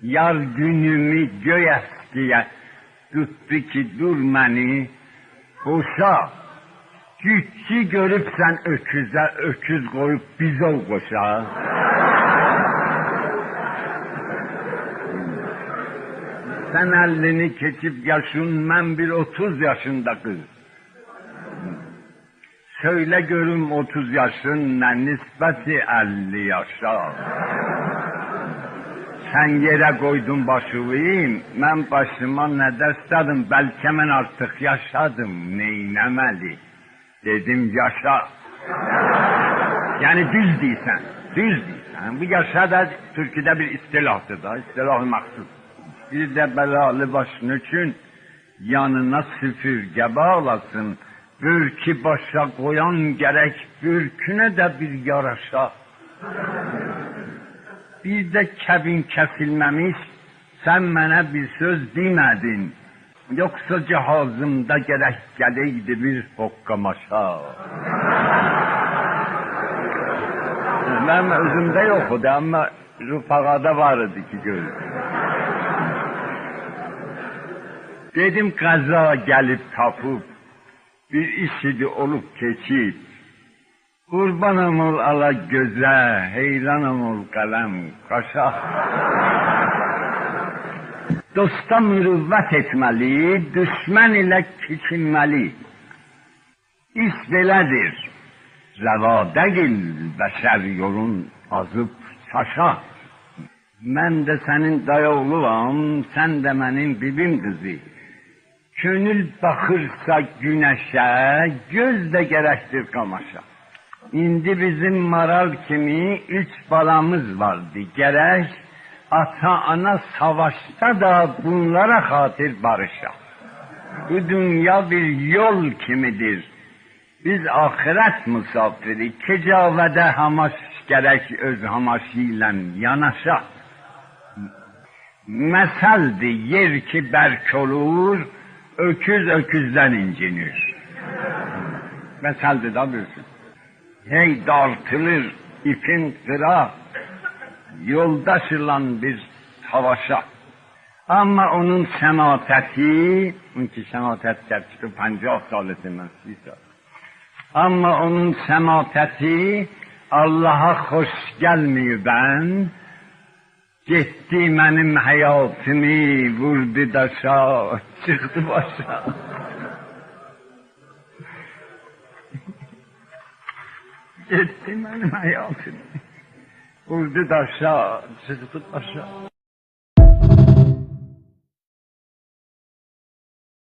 Yar günümü göy eskiye tuttu ki dur məni boşa. Güççü görüb sən öküzə öküz qoyub bizov qoşa. Sən 50'ni keçib yaşın, mən bir 30 yaşında qız. Söylə görüm 30 yaşın nə nisbəti 50 yaşa. Sən yerə qoydun başıvıyım, mən başıma nə dəstədim, bəlkə mən artıq yaşadım, neynəməli? Dedim yaşa. Yəni düz deysən, düz deysən. Bu yaşa da Türkiye'də bir istilahdır da, istilah-ı məxsus. Bir də bəlalı başın üçün yanına süpürgə bağlasın, bürkü başa qoyan gərək bürkünə də bir yaraşa. Bir də kəbin kəsilməmiş, sən mənə bir söz demədin. Yoksa cihazımda gerek gələydi bir hoqqamaşa. Mənim özümdə yox idi, amma rüfaqada var idi ki gördüm. Dedim qaza gəlib tapıb, bir iş idi olub keçib. Qurbanım ol ala gözə, heyranım ol qələm qaşa. Dosta mürüvvət etməli, düşmən ilə keçinməli. İş belədir, rəvadəgil bəşər yolun azıb çaşa. Mən də sənin dayoğluam, sən də mənim bibim qızı. Könül baxırsa günəşə, göz də gərəkdir qamaşa. İndi bizim maral kimi 3 balamız vardı, gərək ata-ana savaşta da bunlara xatir barışa. Bu dünya bir yol kimidir. Biz ahirət musafiri, kecavədə hamaş gərək öz hamaşı ilə yanaşa. Məsəldir yer ki bərk olur, öküz öküzdən incinir. Məsəldir da bilsin. Hey dartılır ipin qıra, yoldaş ilan bir savaşa. Ama onun şemateti, çünkü şematet gerçekten 50 salıtından siysa. Ama onun şemateti Allah'a hoş gelmiyor ben. Gitti benim hayatımı, vurdu daşa, çıktı başa. Gitti benim hayatımı. Vurdu daşa, çıktı başa.